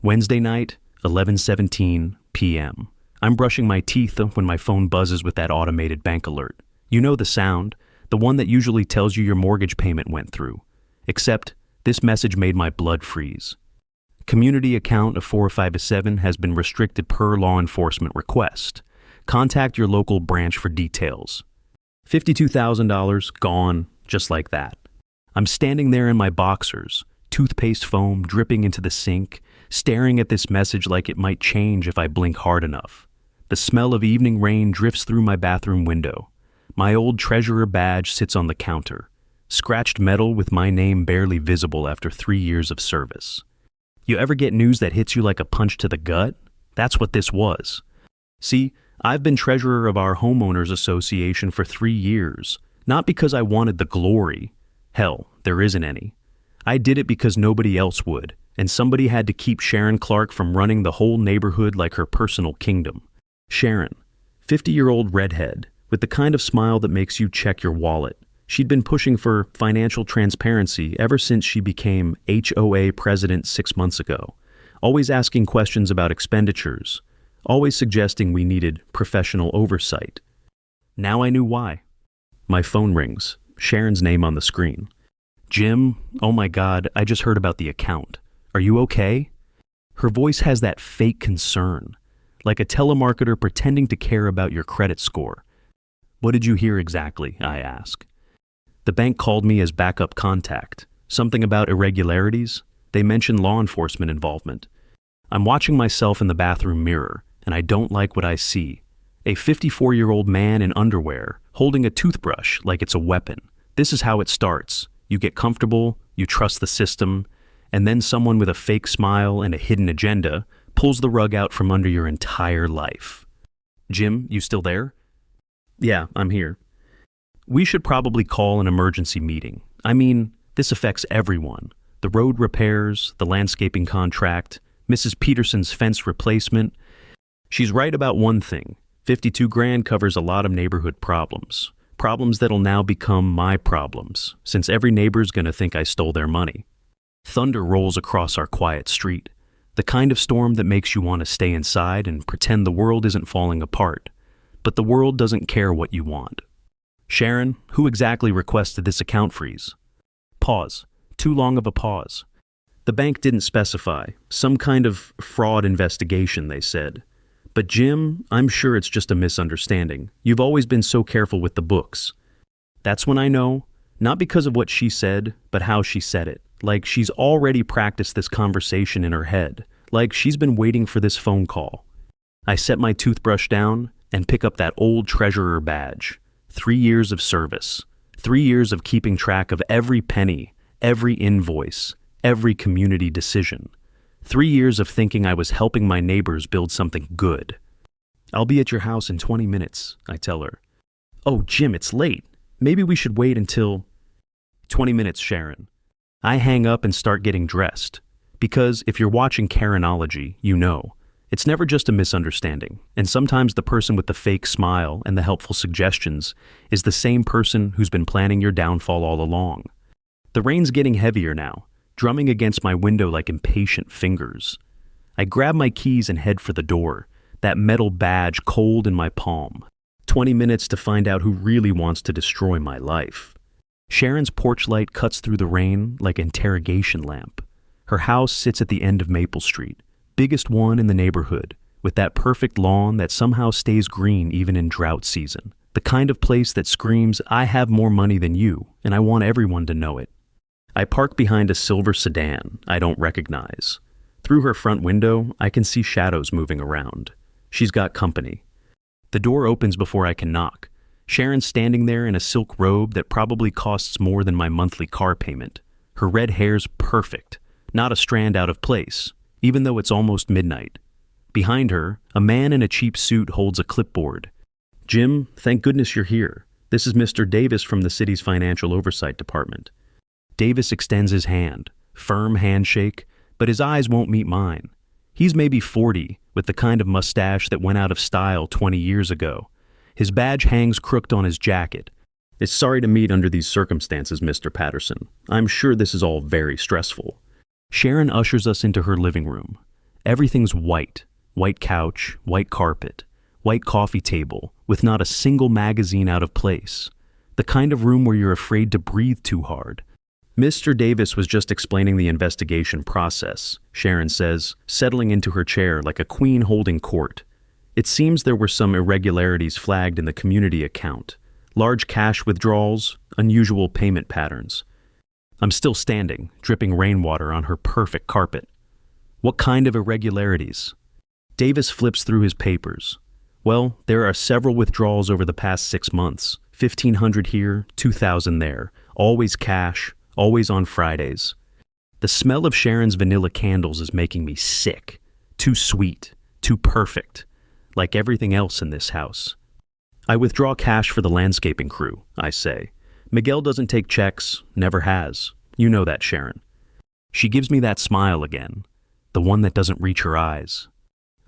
Wednesday night, 11:17 p.m. I'm brushing my teeth when my phone buzzes with that automated bank alert. You know the sound, the one that usually tells you your mortgage payment went through. Except, this message made my blood freeze. Community account of 4557 has been restricted per law enforcement request. Contact your local branch for details. $52,000 gone, just like that. I'm standing there in my boxers, toothpaste foam dripping into the sink, staring at this message like it might change if I blink hard enough. The smell of evening rain drifts through my bathroom window. My old treasurer badge sits on the counter, scratched metal with my name barely visible after 3 years of service. You ever get news that hits you like a punch to the gut? That's what this was. See, I've been treasurer of our homeowners association for 3 years, not because I wanted the glory. Hell, there isn't any. I did it because nobody else would, and somebody had to keep Sharon Clark from running the whole neighborhood like her personal kingdom. Sharon, 50-year-old redhead, with the kind of smile that makes you check your wallet. She'd been pushing for financial transparency ever since she became HOA president 6 months ago, always asking questions about expenditures, always suggesting we needed professional oversight. Now I knew why. My phone rings, Sharon's name on the screen. Jim, oh my God, I just heard about the account. Are you okay? Her voice has that fake concern, like a telemarketer pretending to care about your credit score. What did you hear exactly? I ask. The bank called me as backup contact. Something about irregularities? They mentioned law enforcement involvement. I'm watching myself in the bathroom mirror, and I don't like what I see. A 54-year-old man in underwear, holding a toothbrush like it's a weapon. This is how it starts. You get comfortable, you trust the system, and then someone with a fake smile and a hidden agenda pulls the rug out from under your entire life. Jim, you still there? Yeah, I'm here. We should probably call an emergency meeting. I mean, this affects everyone. The road repairs, the landscaping contract, Mrs. Peterson's fence replacement. She's right about one thing. 52 grand covers a lot of neighborhood problems. Problems that'll now become my problems, since every neighbor's gonna think I stole their money. Thunder rolls across our quiet street, the kind of storm that makes you want to stay inside and pretend the world isn't falling apart. But the world doesn't care what you want. Sharon, who exactly requested this account freeze? Pause. Too long of a pause. The bank didn't specify. Some kind of fraud investigation, they said. But Jim, I'm sure it's just a misunderstanding. You've always been so careful with the books. That's when I know, not because of what she said, but how she said it. Like she's already practiced this conversation in her head. Like she's been waiting for this phone call. I set my toothbrush down and pick up that old treasurer badge. 3 years of service. 3 years of keeping track of every penny, every invoice, every community decision. 3 years of thinking I was helping my neighbors build something good. I'll be at your house in 20 minutes, I tell her. Oh, Jim, it's late. Maybe we should wait until... 20 minutes, Sharon. I hang up and start getting dressed. Because if you're watching Karenology, you know. It's never just a misunderstanding, and sometimes the person with the fake smile and the helpful suggestions is the same person who's been planning your downfall all along. The rain's getting heavier now, drumming against my window like impatient fingers. I grab my keys and head for the door, that metal badge cold in my palm. 20 minutes to find out who really wants to destroy my life. Sharon's porch light cuts through the rain like an interrogation lamp. Her house sits at the end of Maple Street, biggest one in the neighborhood, with that perfect lawn that somehow stays green even in drought season. The kind of place that screams, I have more money than you, and I want everyone to know it. I park behind a silver sedan I don't recognize. Through her front window, I can see shadows moving around. She's got company. The door opens before I can knock. Sharon's standing there in a silk robe that probably costs more than my monthly car payment. Her red hair's perfect, not a strand out of place, even though it's almost midnight. Behind her, a man in a cheap suit holds a clipboard. Jim, thank goodness you're here. This is Mr. Davis from the city's financial oversight department. Davis extends his hand, firm handshake, but his eyes won't meet mine. He's maybe 40, with the kind of mustache that went out of style 20 years ago. His badge hangs crooked on his jacket. It's sorry to meet under these circumstances, Mr. Patterson. I'm sure this is all very stressful. Sharon ushers us into her living room. Everything's white. White couch, white carpet, white coffee table, with not a single magazine out of place. The kind of room where you're afraid to breathe too hard. Mr. Davis was just explaining the investigation process, Sharon says, settling into her chair like a queen holding court. It seems there were some irregularities flagged in the community account. Large cash withdrawals, unusual payment patterns. I'm still standing, dripping rainwater on her perfect carpet. What kind of irregularities? Davis flips through his papers. Well, there are several withdrawals over the past 6 months. 1,500 here, 2,000 there. Always cash, always on Fridays. The smell of Sharon's vanilla candles is making me sick. Too sweet, too perfect. Like everything else in this house. I withdraw cash for the landscaping crew, I say. Miguel doesn't take checks, never has. You know that, Sharon. She gives me that smile again, the one that doesn't reach her eyes.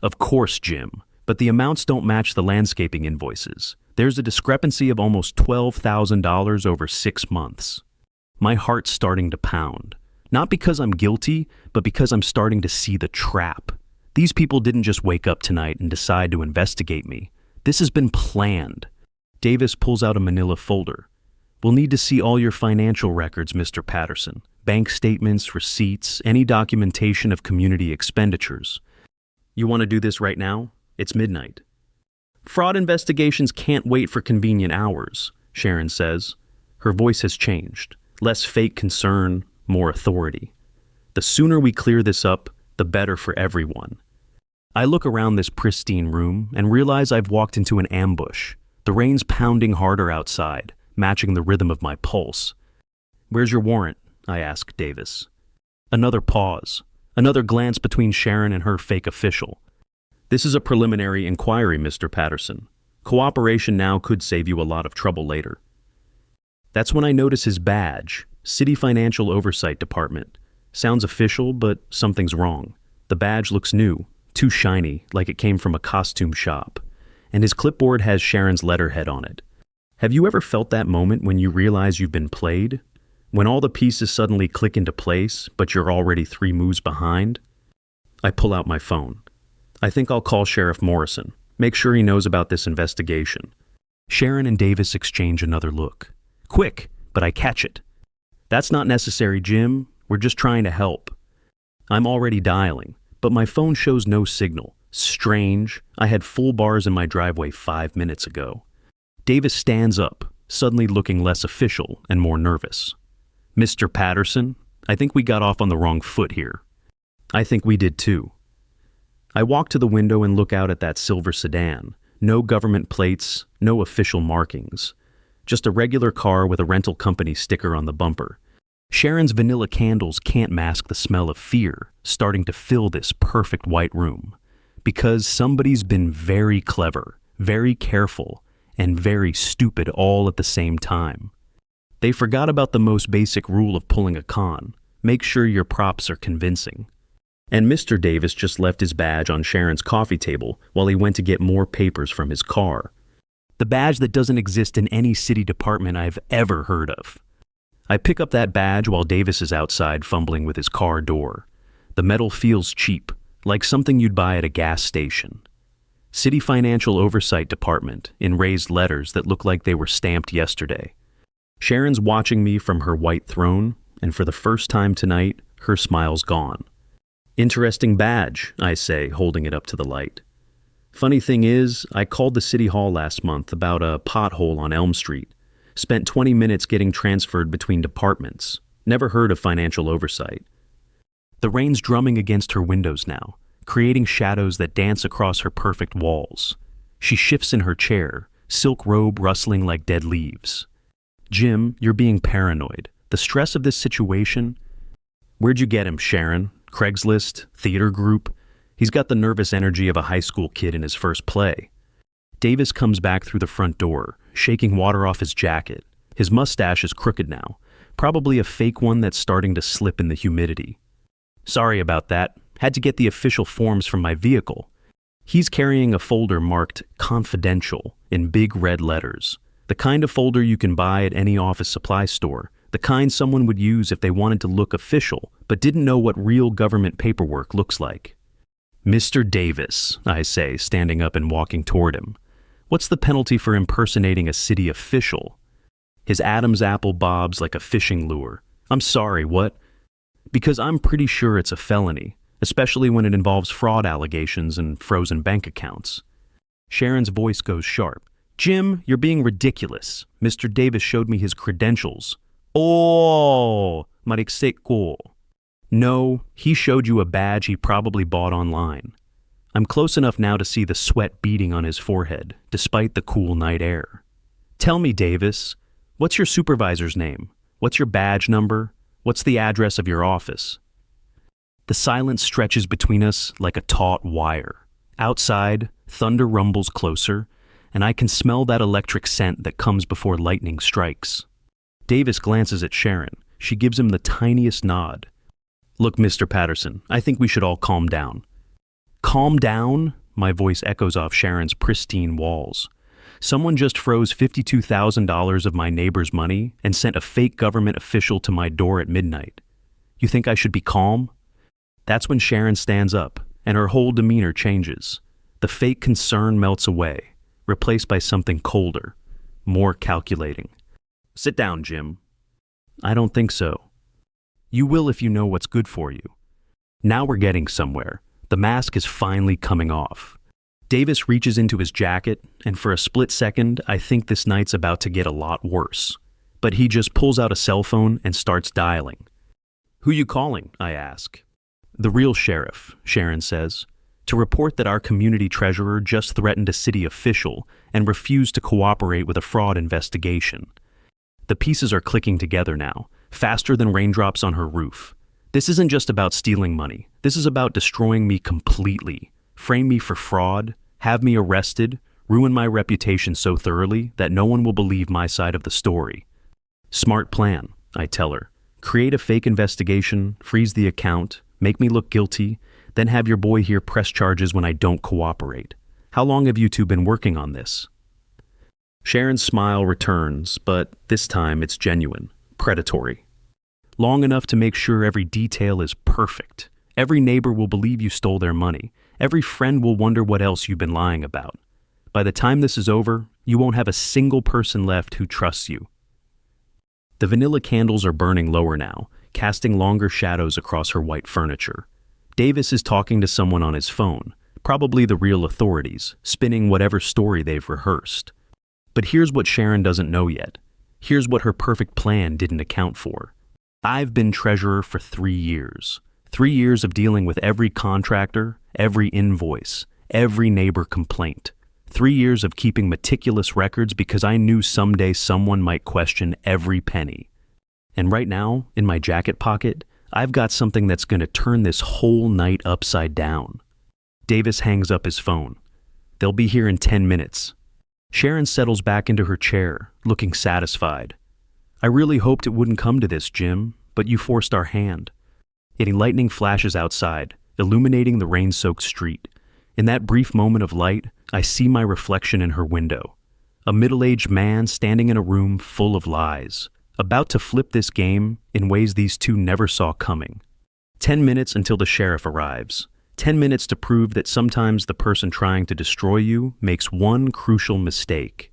Of course, Jim, but the amounts don't match the landscaping invoices. There's a discrepancy of almost $12,000 over 6 months. My heart's starting to pound. Not because I'm guilty, but because I'm starting to see the trap. These people didn't just wake up tonight and decide to investigate me. This has been planned. Davis pulls out a manila folder. We'll need to see all your financial records, Mr. Patterson. Bank statements, receipts, any documentation of community expenditures. You want to do this right now? It's midnight. Fraud investigations can't wait for convenient hours, Sharon says. Her voice has changed. Less fake concern, more authority. The sooner we clear this up, the better for everyone. I look around this pristine room and realize I've walked into an ambush. The rain's pounding harder outside, matching the rhythm of my pulse. Where's your warrant? I ask Davis. Another pause. Another glance between Sharon and her fake official. This is a preliminary inquiry, Mr. Patterson. Cooperation now could save you a lot of trouble later. That's when I notice his badge, City Financial Oversight Department. Sounds official, but something's wrong. The badge looks new, too shiny, like it came from a costume shop. And his clipboard has Sharon's letterhead on it. Have you ever felt that moment when you realize you've been played? When all the pieces suddenly click into place, but you're already 3 moves behind? I pull out my phone. I think I'll call Sheriff Morrison, make sure he knows about this investigation. Sharon and Davis exchange another look. Quick, but I catch it. That's not necessary, Jim. We're just trying to help. I'm already dialing, but my phone shows no signal. Strange. I had full bars in my driveway 5 minutes ago. Davis stands up, suddenly looking less official and more nervous. Mr. Patterson, I think we got off on the wrong foot here. I think we did too. I walk to the window and look out at that silver sedan. No government plates, no official markings. Just a regular car with a rental company sticker on the bumper. Sharon's vanilla candles can't mask the smell of fear starting to fill this perfect white room. Because somebody's been very clever, very careful, and very stupid all at the same time. They forgot about the most basic rule of pulling a con. Make sure your props are convincing. And Mr. Davis just left his badge on Sharon's coffee table while he went to get more papers from his car. The badge that doesn't exist in any city department I've ever heard of. I pick up that badge while Davis is outside fumbling with his car door. The metal feels cheap, like something you'd buy at a gas station. City Financial Oversight Department in raised letters that look like they were stamped yesterday. Sharon's watching me from her white throne, and for the first time tonight, her smile's gone. Interesting badge, I say, holding it up to the light. Funny thing is, I called the city hall last month about a pothole on Elm Street. Spent 20 minutes getting transferred between departments. Never heard of financial oversight. The rain's drumming against her windows now, creating shadows that dance across her perfect walls. She shifts in her chair, silk robe rustling like dead leaves. Jim, you're being paranoid. The stress of this situation... Where'd you get him, Sharon? Craigslist? Theater group? He's got the nervous energy of a high school kid in his first play. Davis comes back through the front door, shaking water off his jacket. His mustache is crooked now, probably a fake one that's starting to slip in the humidity. Sorry about that. Had to get the official forms from my vehicle. He's carrying a folder marked confidential in big red letters. The kind of folder you can buy at any office supply store, the kind someone would use if they wanted to look official but didn't know what real government paperwork looks like. Mr. Davis, I say, standing up and walking toward him. What's the penalty for impersonating a city official? His Adam's apple bobs like a fishing lure. I'm sorry, what? Because I'm pretty sure it's a felony, especially when it involves fraud allegations and frozen bank accounts. Sharon's voice goes sharp. Jim, you're being ridiculous. Mr. Davis showed me his credentials. Oh, marixeko. No, he showed you a badge he probably bought online. I'm close enough now to see the sweat beading on his forehead, despite the cool night air. Tell me, Davis, what's your supervisor's name? What's your badge number? What's the address of your office? The silence stretches between us like a taut wire. Outside, thunder rumbles closer, and I can smell that electric scent that comes before lightning strikes. Davis glances at Sharon. She gives him the tiniest nod. Look, Mr. Patterson, I think we should all calm down. Calm down? My voice echoes off Sharon's pristine walls. Someone just froze $52,000 of my neighbor's money and sent a fake government official to my door at midnight. You think I should be calm? That's when Sharon stands up, and her whole demeanor changes. The fake concern melts away, replaced by something colder, more calculating. Sit down, Jim. I don't think so. You will if you know what's good for you. Now we're getting somewhere. The mask is finally coming off. Davis reaches into his jacket, and for a split second, I think this night's about to get a lot worse. But he just pulls out a cell phone and starts dialing. Who you calling? I ask. The real sheriff, Sharon says, to report that our community treasurer just threatened a city official and refused to cooperate with a fraud investigation. The pieces are clicking together now, faster than raindrops on her roof. This isn't just about stealing money. This is about destroying me completely. Frame me for fraud, have me arrested, ruin my reputation so thoroughly that no one will believe my side of the story. Smart plan, I tell her. Create a fake investigation, freeze the account, make me look guilty, then have your boy here press charges when I don't cooperate. How long have you two been working on this? Sharon's smile returns, but this time it's genuine, predatory. Long enough to make sure every detail is perfect. Every neighbor will believe you stole their money. Every friend will wonder what else you've been lying about. By the time this is over, you won't have a single person left who trusts you. The vanilla candles are burning lower now, casting longer shadows across her white furniture. Davis is talking to someone on his phone, probably the real authorities, spinning whatever story they've rehearsed. But here's what Sharon doesn't know yet. Here's what her perfect plan didn't account for. I've been treasurer for 3 years. 3 years of dealing with every contractor, every invoice, every neighbor complaint. 3 years of keeping meticulous records because I knew someday someone might question every penny. And right now, in my jacket pocket, I've got something that's going to turn this whole night upside down. Davis hangs up his phone. They'll be here in 10 minutes. Sharon settles back into her chair, looking satisfied. I really hoped it wouldn't come to this, Jim, but you forced our hand. Lightning flashes outside, illuminating the rain-soaked street. In that brief moment of light, I see my reflection in her window. A middle-aged man standing in a room full of lies, about to flip this game in ways these two never saw coming. 10 minutes until the sheriff arrives. 10 minutes to prove that sometimes the person trying to destroy you makes one crucial mistake.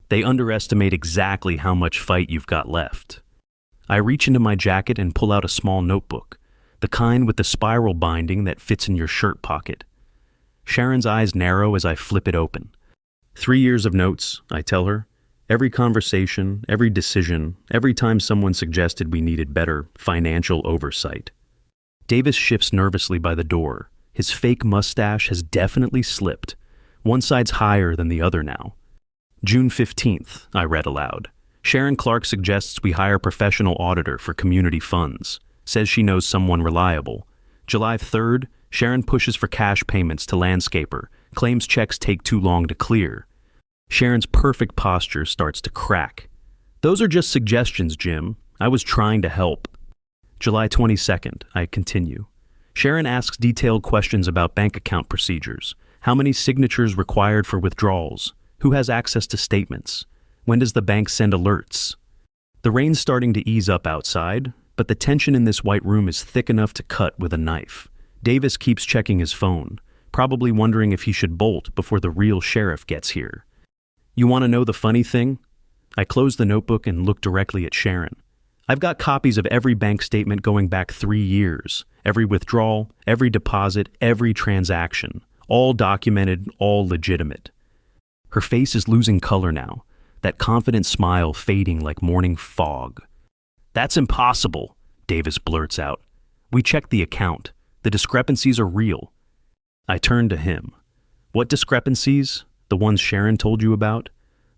They underestimate exactly how much fight you've got left. I reach into my jacket and pull out a small notebook, the kind with the spiral binding that fits in your shirt pocket. Sharon's eyes narrow as I flip it open. 3 years of notes, I tell her. Every conversation, every decision, every time someone suggested we needed better financial oversight. Davis shifts nervously by the door. His fake mustache has definitely slipped. One side's higher than the other now. June 15th, I read aloud. Sharon Clark suggests we hire a professional auditor for community funds. Says she knows someone reliable. July 3rd, Sharon pushes for cash payments to landscaper, claims checks take too long to clear. Sharon's perfect posture starts to crack. Those are just suggestions, Jim. I was trying to help. July 22nd, I continue. Sharon asks detailed questions about bank account procedures. How many signatures required for withdrawals? Who has access to statements? When does the bank send alerts? The rain's starting to ease up outside, but the tension in this white room is thick enough to cut with a knife. Davis keeps checking his phone. probably wondering if he should bolt before the real sheriff gets here. You want to know the funny thing? I closed the notebook and looked directly at Sharon. I've got copies of every bank statement going back 3 years, every withdrawal, every deposit, every transaction, all documented, all legitimate. Her face is losing color now, that confident smile fading like morning fog. That's impossible, Davis blurts out. We checked the account. The discrepancies are real. I turned to him. What discrepancies? The ones Sharon told you about?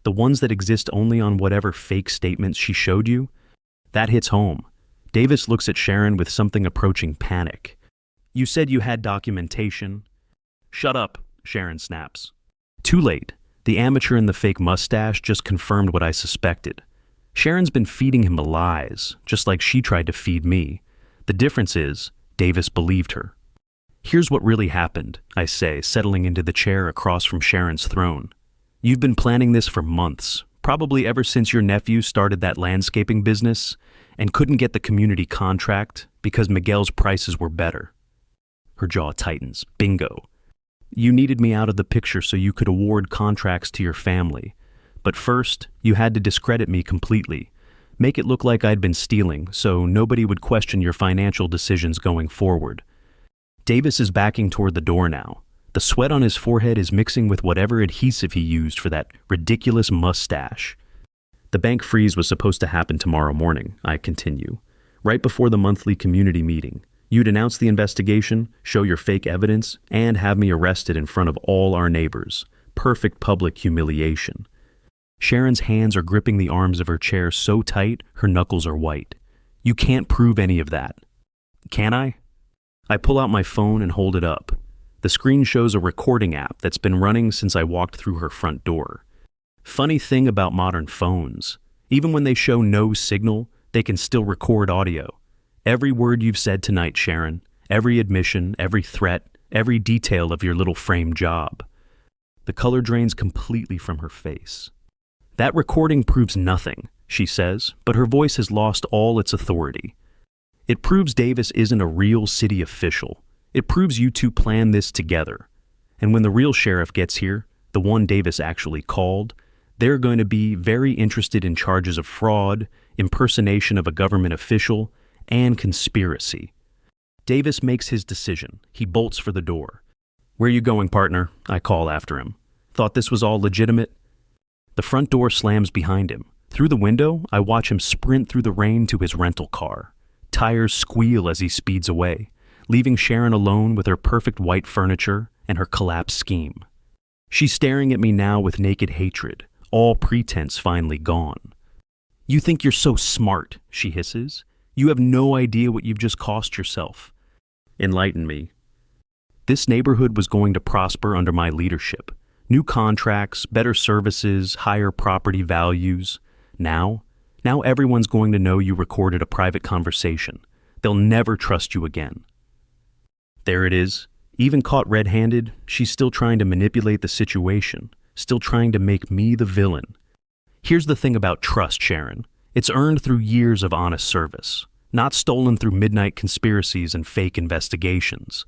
The ones that exist only on whatever fake statements she showed you? That hits home. Davis looks at Sharon with something approaching panic. You said you had documentation. Shut up, Sharon snaps. Too late. The amateur in the fake mustache just confirmed what I suspected. Sharon's been feeding him lies, just like she tried to feed me. The difference is, Davis believed her. Here's what really happened, I say, settling into the chair across from Sharon's throne. You've been planning this for months, probably ever since your nephew started that landscaping business and couldn't get the community contract because Miguel's prices were better. Her jaw tightens. Bingo. You needed me out of the picture so you could award contracts to your family. But first, you had to discredit me completely, make it look like I'd been stealing so nobody would question your financial decisions going forward. Davis is backing toward the door now. The sweat on his forehead is mixing with whatever adhesive he used for that ridiculous mustache. The bank freeze was supposed to happen tomorrow morning, I continue, right before the monthly community meeting. You'd announce the investigation, show your fake evidence, and have me arrested in front of all our neighbors. Perfect public humiliation. Sharon's hands are gripping the arms of her chair so tight, her knuckles are white. You can't prove any of that. Can I? I pull out my phone and hold it up. The screen shows a recording app that's been running since I walked through her front door. Funny thing about modern phones, even when they show no signal, they can still record audio. Every word you've said tonight, Sharon, every admission, every threat, every detail of your little frame job. The color drains completely from her face. That recording proves nothing, she says, but her voice has lost all its authority. It proves Davis isn't a real city official. It proves you two planned this together. And when the real sheriff gets here, the one Davis actually called, they're going to be very interested in charges of fraud, impersonation of a government official, and conspiracy. Davis makes his decision. He bolts for the door. Where you going, partner? I call after him. Thought this was all legitimate? The front door slams behind him. Through the window, I watch him sprint through the rain to his rental car. Tires squeal as he speeds away, leaving Sharon alone with her perfect white furniture and her collapsed scheme. She's staring at me now with naked hatred, all pretense finally gone. You think you're so smart, she hisses. You have no idea what you've just cost yourself. Enlighten me. This neighborhood was going to prosper under my leadership. New contracts, better services, higher property values. Now everyone's going to know you recorded a private conversation. They'll never trust you again. There it is. Even caught red-handed, she's still trying to manipulate the situation, still trying to make me the villain. Here's the thing about trust, Sharon. It's earned through years of honest service, not stolen through midnight conspiracies and fake investigations.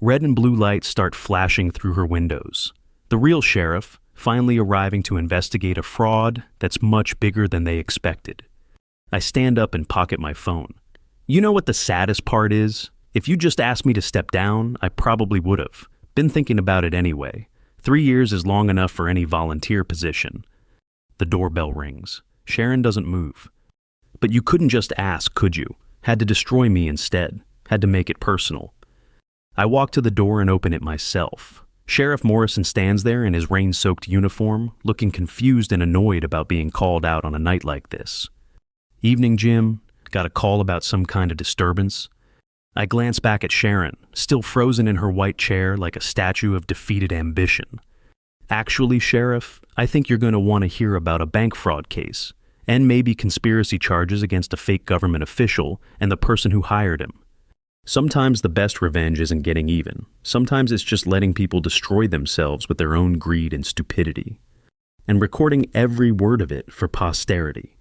Red and blue lights start flashing through her windows. The real sheriff, finally arriving to investigate a fraud that's much bigger than they expected. I stand up and pocket my phone. You know what the saddest part is? If you just asked me to step down, I probably would have. Been thinking about it anyway. 3 years is long enough for any volunteer position. The doorbell rings. Sharon doesn't move. But you couldn't just ask, could you? Had to destroy me instead. Had to make it personal. I walk to the door and open it myself. Sheriff Morrison stands there in his rain-soaked uniform, looking confused and annoyed about being called out on a night like this. Evening, Jim. Got a call about some kind of disturbance. I glance back at Sharon, still frozen in her white chair like a statue of defeated ambition. Actually, Sheriff, I think you're going to want to hear about a bank fraud case, and maybe conspiracy charges against a fake government official and the person who hired him. Sometimes the best revenge isn't getting even. Sometimes it's just letting people destroy themselves with their own greed and stupidity. And recording every word of it for posterity.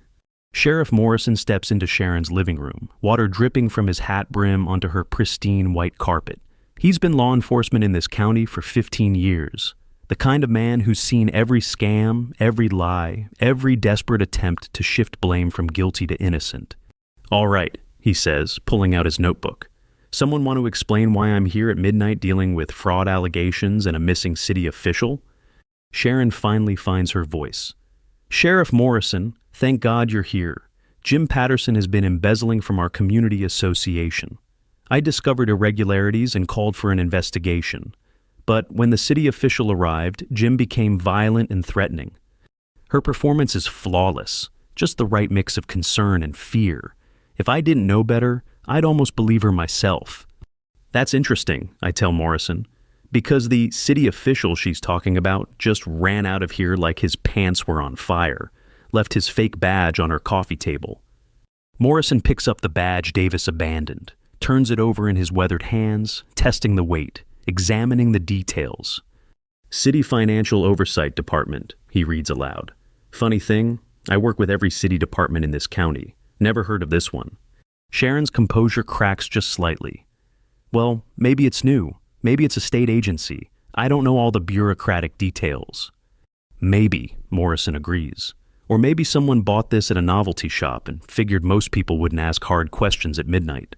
Sheriff Morrison steps into Sharon's living room, water dripping from his hat brim onto her pristine white carpet. He's been law enforcement in this county for 15 years. The kind of man who's seen every scam, every lie, every desperate attempt to shift blame from guilty to innocent. All right, he says, pulling out his notebook. Someone want to explain why I'm here at midnight dealing with fraud allegations and a missing city official? Sharon finally finds her voice. Sheriff Morrison, thank God you're here. Jim Patterson has been embezzling from our community association. I discovered irregularities and called for an investigation. But when the city official arrived, Jim became violent and threatening. Her performance is flawless, just the right mix of concern and fear. If I didn't know better, I'd almost believe her myself. That's interesting, I tell Morrison, because the city official she's talking about just ran out of here like his pants were on fire, left his fake badge on her coffee table. Morrison picks up the badge Davis abandoned, turns it over in his weathered hands, testing the weight, examining the details. City Financial Oversight Department, he reads aloud. Funny thing, I work with every city department in this county. Never heard of this one. Sharon's composure cracks just slightly. Well, maybe it's new. Maybe it's a state agency. I don't know all the bureaucratic details. Maybe, Morrison agrees. Or maybe someone bought this at a novelty shop and figured most people wouldn't ask hard questions at midnight.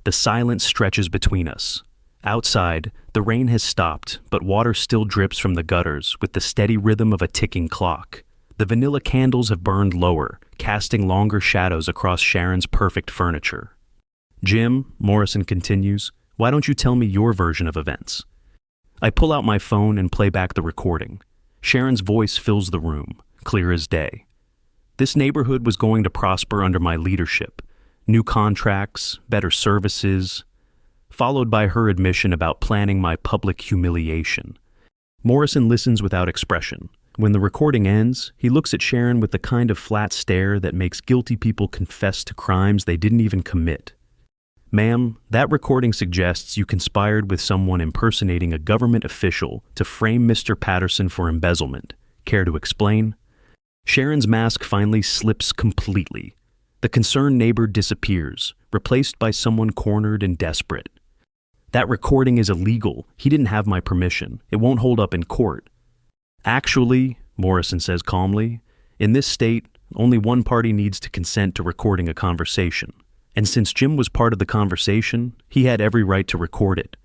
The silence stretches between us. Outside, the rain has stopped, but water still drips from the gutters with the steady rhythm of a ticking clock. The vanilla candles have burned lower, casting longer shadows across Sharon's perfect furniture. Jim, Morrison continues, why don't you tell me your version of events? I pull out my phone and play back the recording. Sharon's voice fills the room, clear as day. This neighborhood was going to prosper under my leadership. New contracts, better services, followed by her admission about planning my public humiliation. Morrison listens without expression. When the recording ends, he looks at Sharon with the kind of flat stare that makes guilty people confess to crimes they didn't even commit. Ma'am, that recording suggests you conspired with someone impersonating a government official to frame Mr. Patterson for embezzlement. Care to explain? Sharon's mask finally slips completely. The concerned neighbor disappears, replaced by someone cornered and desperate. That recording is illegal. He didn't have my permission. It won't hold up in court. Actually, Morrison says calmly, in this state, only one party needs to consent to recording a conversation. And since Jim was part of the conversation, he had every right to record it.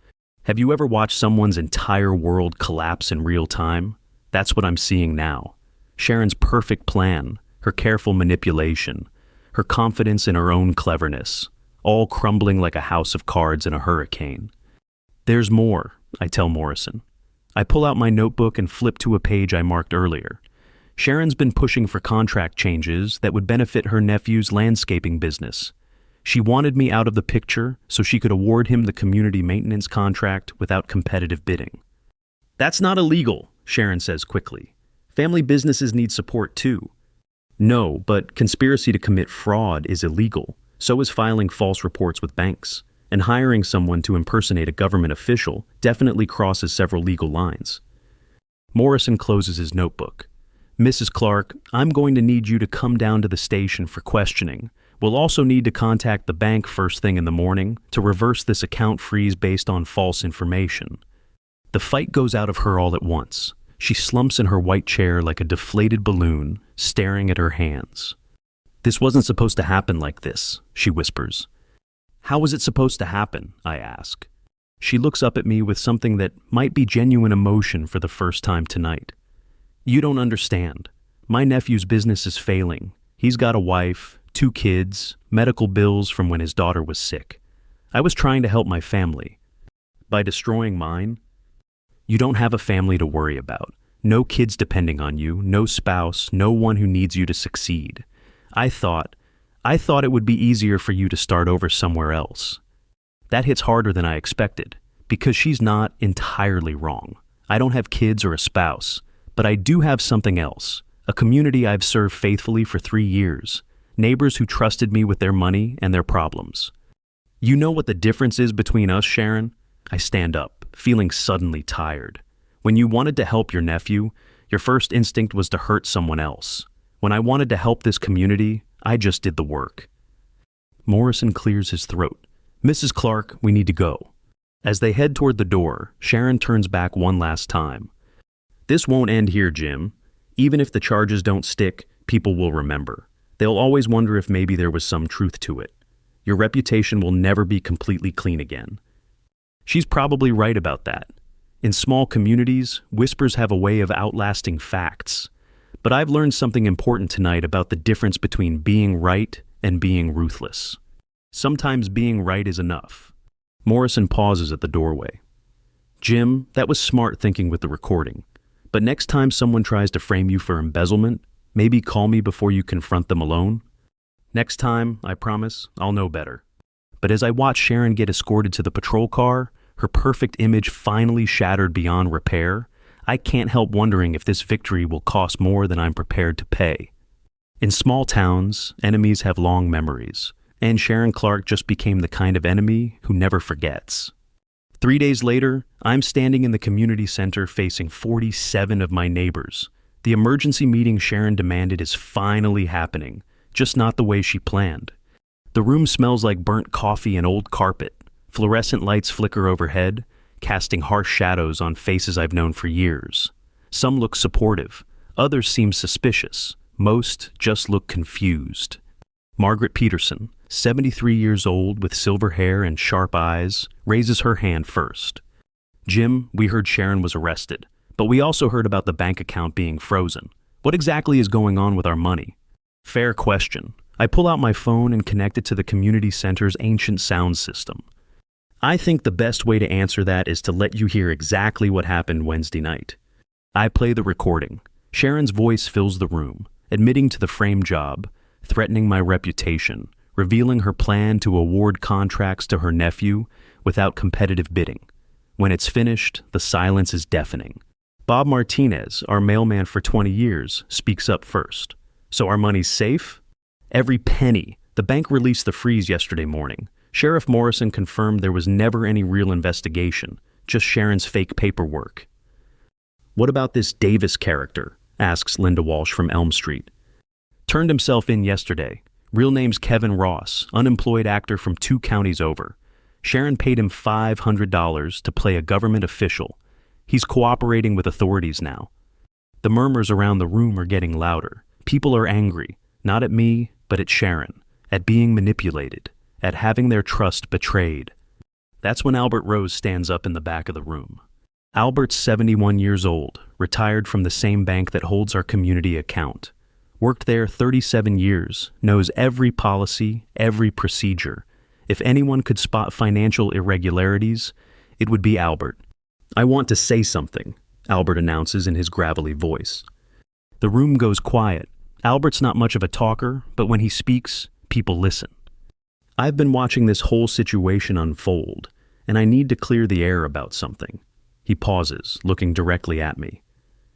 Have you ever watched someone's entire world collapse in real time? That's what I'm seeing now. Sharon's perfect plan, her careful manipulation, her confidence in her own cleverness, all crumbling like a house of cards in a hurricane. There's more, I tell Morrison. I pull out my notebook and flip to a page I marked earlier. Sharon's been pushing for contract changes that would benefit her nephew's landscaping business. She wanted me out of the picture so she could award him the community maintenance contract without competitive bidding. That's not illegal, Sharon says quickly. Family businesses need support too. No, but conspiracy to commit fraud is illegal. So is filing false reports with banks. And hiring someone to impersonate a government official definitely crosses several legal lines. Morrison closes his notebook. Mrs. Clark, I'm going to need you to come down to the station for questioning. We'll also need to contact the bank first thing in the morning to reverse this account freeze based on false information. The fight goes out of her all at once. She slumps in her white chair like a deflated balloon, staring at her hands. This wasn't supposed to happen like this, she whispers. How was it supposed to happen? I ask. She looks up at me with something that might be genuine emotion for the first time tonight. You don't understand. My nephew's business is failing. He's got a wife, 2 kids, medical bills from when his daughter was sick. I was trying to help my family. By destroying mine, you don't have a family to worry about. No kids depending on you, no spouse, no one who needs you to succeed. I thought it would be easier for you to start over somewhere else. That hits harder than I expected, because she's not entirely wrong. I don't have kids or a spouse, but I do have something else, a community I've served faithfully for 3 years, neighbors who trusted me with their money and their problems. You know what the difference is between us, Sharon? I stand up, feeling suddenly tired. When you wanted to help your nephew, your first instinct was to hurt someone else. When I wanted to help this community, I just did the work. Morrison clears his throat. Mrs. Clark, we need to go. As they head toward the door, Sharon turns back one last time. "This won't end here, Jim. Even if the charges don't stick, people will remember. They'll always wonder if maybe there was some truth to it. Your reputation will never be completely clean again." She's probably right about that. In small communities, whispers have a way of outlasting facts. But I've learned something important tonight about the difference between being right and being ruthless. Sometimes being right is enough. Morrison pauses at the doorway. "Jim, that was smart thinking with the recording. But next time someone tries to frame you for embezzlement, maybe call me before you confront them alone." "Next time, I promise, I'll know better." But as I watch Sharon get escorted to the patrol car, her perfect image finally shattered beyond repair, I can't help wondering if this victory will cost more than I'm prepared to pay. In small towns, enemies have long memories, and Sharon Clark just became the kind of enemy who never forgets. 3 days later, I'm standing in the community center facing 47 of my neighbors. The emergency meeting Sharon demanded is finally happening, just not the way she planned. The room smells like burnt coffee and old carpet. Fluorescent lights flicker overhead, casting harsh shadows on faces I've known for years. Some look supportive, others seem suspicious, most just look confused. Margaret Peterson, 73 years old with silver hair and sharp eyes, raises her hand first. "Jim, we heard Sharon was arrested, but we also heard about the bank account being frozen. What exactly is going on with our money?" "Fair question." I pull out my phone and connect it to the community center's ancient sound system. I think the best way to answer that is to let you hear exactly what happened Wednesday night. I play the recording. Sharon's voice fills the room, admitting to the frame job, threatening my reputation, revealing her plan to award contracts to her nephew without competitive bidding. When it's finished, the silence is deafening. Bob Martinez, our mailman for 20 years, speaks up first. "So our money's safe?" "Every penny. The bank released the freeze yesterday morning. Sheriff Morrison confirmed there was never any real investigation, just Sharon's fake paperwork." "What about this Davis character?" asks Linda Walsh from Elm Street. "Turned himself in yesterday. Real name's Kevin Ross, unemployed actor from 2 counties over. Sharon paid him $500 to play a government official. He's cooperating with authorities now." The murmurs around the room are getting louder. People are angry, not at me, but at Sharon, at being manipulated, at having their trust betrayed. That's when Albert Rose stands up in the back of the room. Albert's 71 years old, retired from the same bank that holds our community account. Worked there 37 years, knows every policy, every procedure. If anyone could spot financial irregularities, it would be Albert. "I want to say something," Albert announces in his gravelly voice. The room goes quiet. Albert's not much of a talker, but when he speaks, people listen. "I've been watching this whole situation unfold, and I need to clear the air about something." He pauses, looking directly at me.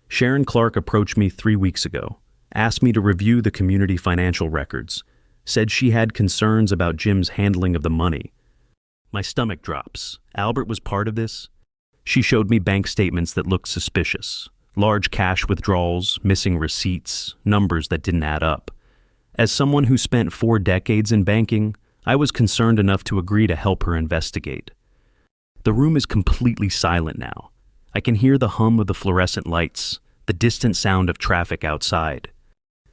"Sharon Clark approached me 3 weeks ago, asked me to review the community financial records, said she had concerns about Jim's handling of the money." My stomach drops. Albert was part of this? She showed me bank statements that looked suspicious. Large cash withdrawals, missing receipts, numbers that didn't add up. As someone who spent 4 decades in banking, I was concerned enough to agree to help her investigate. The room is completely silent now. I can hear the hum of the fluorescent lights, the distant sound of traffic outside.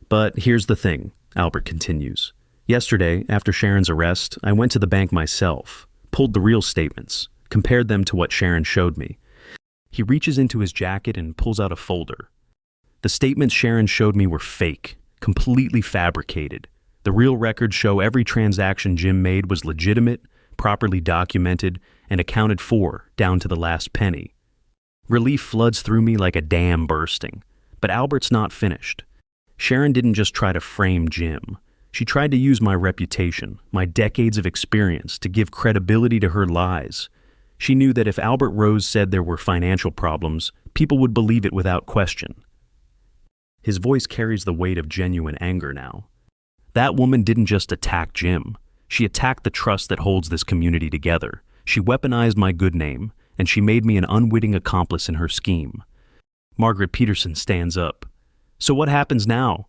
"But here's the thing," Albert continues. "Yesterday, after Sharon's arrest, I went to the bank myself, pulled the real statements, compared them to what Sharon showed me." He reaches into his jacket and pulls out a folder. "The statements Sharon showed me were fake, completely fabricated. The real records show every transaction Jim made was legitimate, properly documented, and accounted for, down to the last penny." Relief floods through me like a dam bursting. But Albert's not finished. Sharon didn't just try to frame Jim. She tried to use my reputation, my decades of experience, to give credibility to her lies. She knew that if Albert Rose said there were financial problems, people would believe it without question. His voice carries the weight of genuine anger now. That woman didn't just attack Jim. She attacked the trust that holds this community together. She weaponized my good name, and she made me an unwitting accomplice in her scheme. Margaret Peterson stands up. "So what happens now?"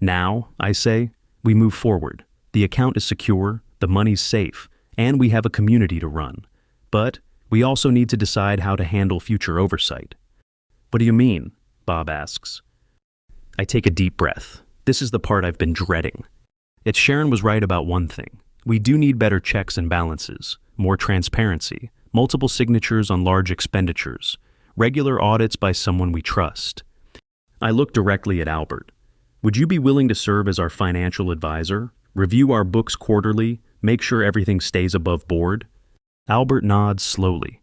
"Now," I say, "we move forward. The account is secure, the money's safe, and we have a community to run. But We also need to decide how to handle future oversight. What do you mean? Bob asks. I take a deep breath. This is the part I've been dreading. Sharon was right about one thing. We do need better checks and balances, more transparency, multiple signatures on large expenditures, regular audits by someone we trust. I look directly at Albert. Would you be willing to serve as our financial advisor, review our books quarterly, make sure everything stays above board? Albert nods slowly.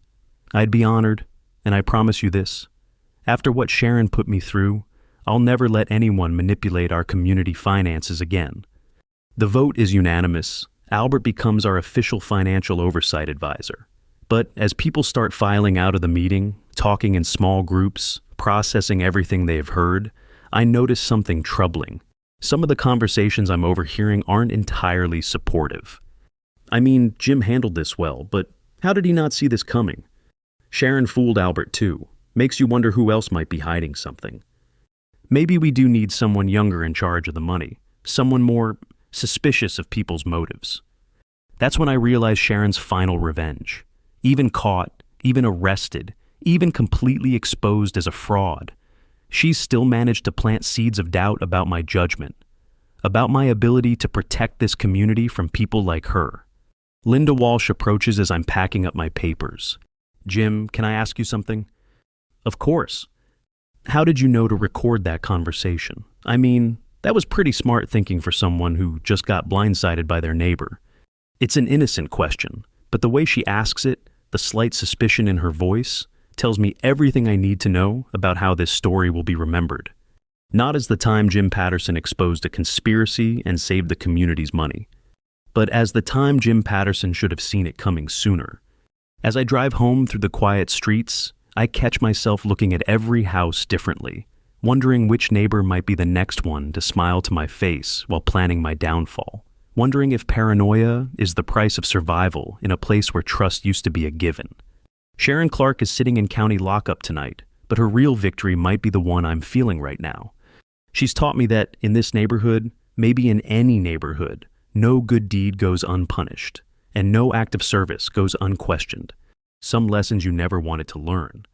I'd be honored, and I promise you this. After what Sharon put me through, I'll never let anyone manipulate our community finances again. The vote is unanimous. Albert becomes our official financial oversight advisor. But as people start filing out of the meeting, talking in small groups, processing everything they've heard, I notice something troubling. Some of the conversations I'm overhearing aren't entirely supportive. I mean, Jim handled this well, but how did he not see this coming? Sharon fooled Albert too. Makes you wonder who else might be hiding something. Maybe we do need someone younger in charge of the money, someone more suspicious of people's motives. That's when I realized Sharon's final revenge. Even caught, even arrested, even completely exposed as a fraud, she's still managed to plant seeds of doubt about my judgment, about my ability to protect this community from people like her. Linda Walsh approaches as I'm packing up my papers. Jim, can I ask you something? Of course. How did you know to record that conversation? I mean, that was pretty smart thinking for someone who just got blindsided by their neighbor. It's an innocent question, but the way she asks it, the slight suspicion in her voice, tells me everything I need to know about how this story will be remembered. Not as the time Jim Patterson exposed a conspiracy and saved the community's money, but as the time Jim Patterson should have seen it coming sooner. As I drive home through the quiet streets, I catch myself looking at every house differently, wondering which neighbor might be the next one to smile to my face while planning my downfall, wondering if paranoia is the price of survival in a place where trust used to be a given. Sharon Clark is sitting in county lockup tonight, but her real victory might be the one I'm feeling right now. She's taught me that in this neighborhood, maybe in any neighborhood, no good deed goes unpunished, and no act of service goes unquestioned. Some lessons you never wanted to learn.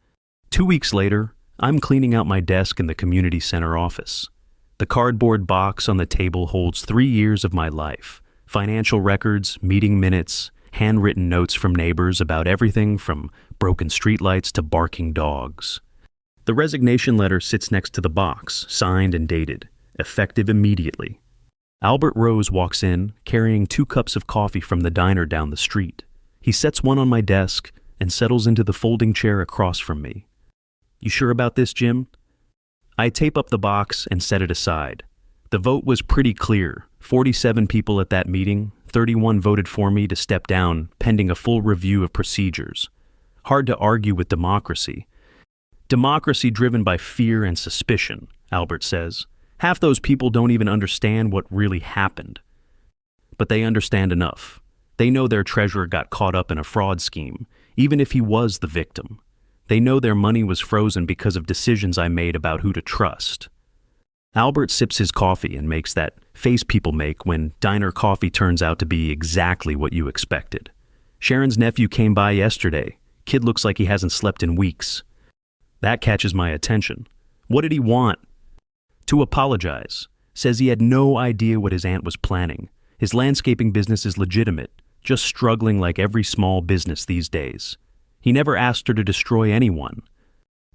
2 weeks later, I'm cleaning out my desk in the community center office. The cardboard box on the table holds 3 years of my life, financial records, meeting minutes, handwritten notes from neighbors about everything from broken streetlights to barking dogs. The resignation letter sits next to the box, signed and dated, effective immediately. Albert Rose walks in, carrying 2 cups of coffee from the diner down the street. He sets one on my desk and settles into the folding chair across from me. You sure about this, Jim? I tape up the box and set it aside. The vote was pretty clear. 47 people at that meeting, 31 voted for me to step down pending a full review of procedures. Hard to argue with democracy. Democracy driven by fear and suspicion, Albert says. Half those people don't even understand what really happened. But they understand enough. They know their treasurer got caught up in a fraud scheme, even if he was the victim. They know their money was frozen because of decisions I made about who to trust. Albert sips his coffee and makes that face people make when diner coffee turns out to be exactly what you expected. Sharon's nephew came by yesterday. Kid looks like he hasn't slept in weeks. That catches my attention. What did he want? To apologize. Says he had no idea what his aunt was planning. His landscaping business is legitimate, just struggling like every small business these days. He never asked her to destroy anyone.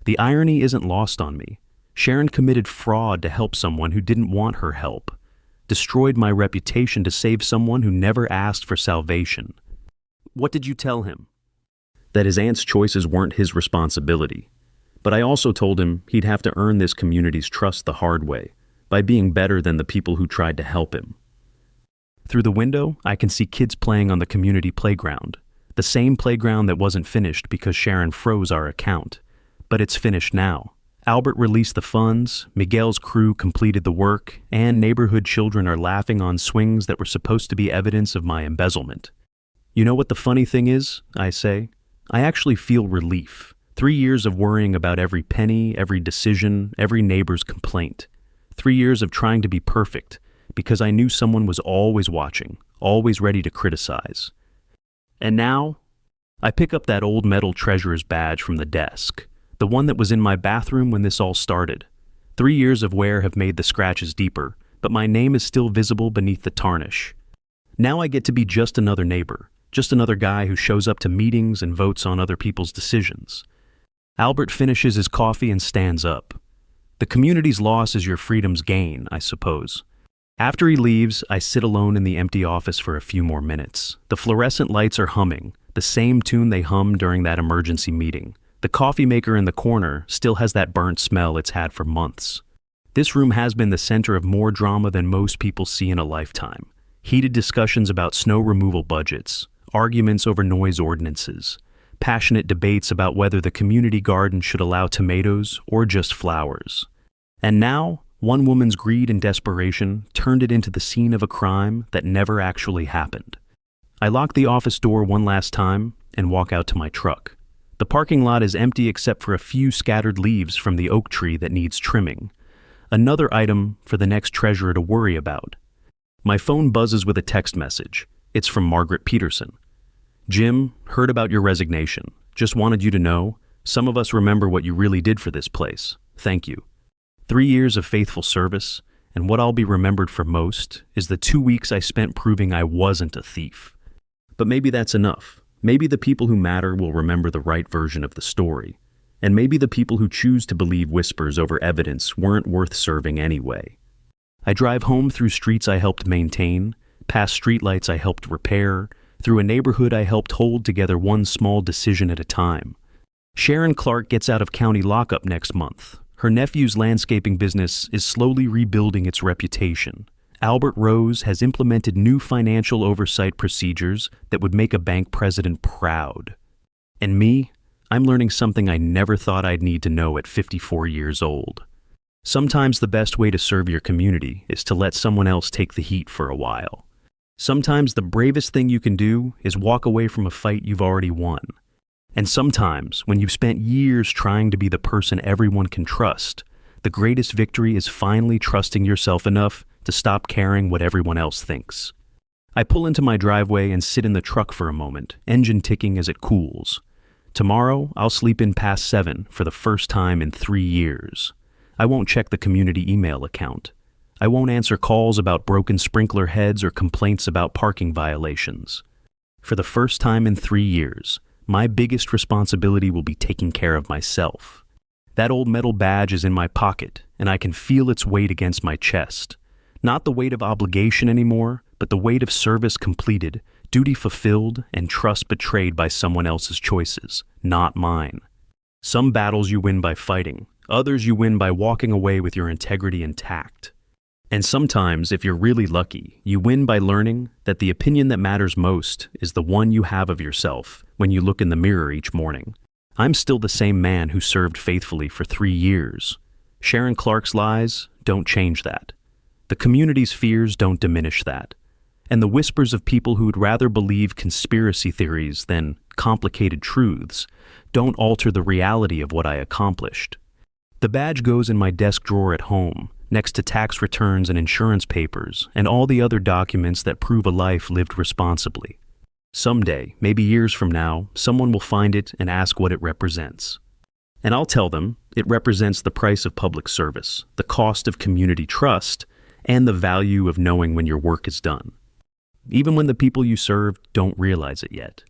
The irony isn't lost on me. Sharon committed fraud to help someone who didn't want her help, destroyed my reputation to save someone who never asked for salvation. What did you tell him? That his aunt's choices weren't his responsibility. But I also told him he'd have to earn this community's trust the hard way, by being better than the people who tried to help him. Through the window, I can see kids playing on the community playground. The same playground that wasn't finished because Sharon froze our account. But it's finished now. Albert released the funds, Miguel's crew completed the work, and neighborhood children are laughing on swings that were supposed to be evidence of my embezzlement. You know what the funny thing is? I say. I actually feel relief. 3 years of worrying about every penny, every decision, every neighbor's complaint. 3 years of trying to be perfect because I knew someone was always watching, always ready to criticize. And now, I pick up that old metal treasurer's badge from the desk, the one that was in my bathroom when this all started. 3 years of wear have made the scratches deeper, but my name is still visible beneath the tarnish. Now I get to be just another neighbor, just another guy who shows up to meetings and votes on other people's decisions. Albert finishes his coffee and stands up. The community's loss is your freedom's gain, I suppose. After he leaves, I sit alone in the empty office for a few more minutes. The fluorescent lights are humming, the same tune they hummed during that emergency meeting. The coffee maker in the corner still has that burnt smell it's had for months. This room has been the center of more drama than most people see in a lifetime. Heated discussions about snow removal budgets, arguments over noise ordinances, passionate debates about whether the community garden should allow tomatoes or just flowers. And now, one woman's greed and desperation turned it into the scene of a crime that never actually happened. I lock the office door one last time and walk out to my truck. The parking lot is empty except for a few scattered leaves from the oak tree that needs trimming. Another item for the next treasurer to worry about. My phone buzzes with a text message. It's from Margaret Peterson. Jim, heard about your resignation. Just wanted you to know, some of us remember what you really did for this place. Thank you. 3 years of faithful service, and what I'll be remembered for most is the 2 weeks I spent proving I wasn't a thief. But maybe that's enough. Maybe the people who matter will remember the right version of the story. And maybe the people who choose to believe whispers over evidence weren't worth serving anyway. I drive home through streets I helped maintain, past streetlights I helped repair, through a neighborhood I helped hold together one small decision at a time. Sharon Clark gets out of county lockup next month. Her nephew's landscaping business is slowly rebuilding its reputation. Albert Rose has implemented new financial oversight procedures that would make a bank president proud. And me, I'm learning something I never thought I'd need to know at 54 years old. Sometimes the best way to serve your community is to let someone else take the heat for a while. Sometimes the bravest thing you can do is walk away from a fight you've already won. And sometimes, when you've spent years trying to be the person everyone can trust, the greatest victory is finally trusting yourself enough to stop caring what everyone else thinks. I pull into my driveway and sit in the truck for a moment, engine ticking as it cools. Tomorrow, I'll sleep in past 7 for the first time in 3 years. I won't check the community email account. I won't answer calls about broken sprinkler heads or complaints about parking violations. For the first time in 3 years, my biggest responsibility will be taking care of myself. That old metal badge is in my pocket, and I can feel its weight against my chest. Not the weight of obligation anymore, but the weight of service completed, duty fulfilled, and trust betrayed by someone else's choices, not mine. Some battles you win by fighting, others you win by walking away with your integrity intact. And sometimes, if you're really lucky, you win by learning that the opinion that matters most is the one you have of yourself when you look in the mirror each morning. I'm still the same man who served faithfully for 3 years. Sharon Clark's lies don't change that. The community's fears don't diminish that. And the whispers of people who'd rather believe conspiracy theories than complicated truths don't alter the reality of what I accomplished. The badge goes in my desk drawer at home, next to tax returns and insurance papers and all the other documents that prove a life lived responsibly. Someday, maybe years from now, someone will find it and ask what it represents. And I'll tell them it represents the price of public service, the cost of community trust, and the value of knowing when your work is done. Even when the people you serve don't realize it yet.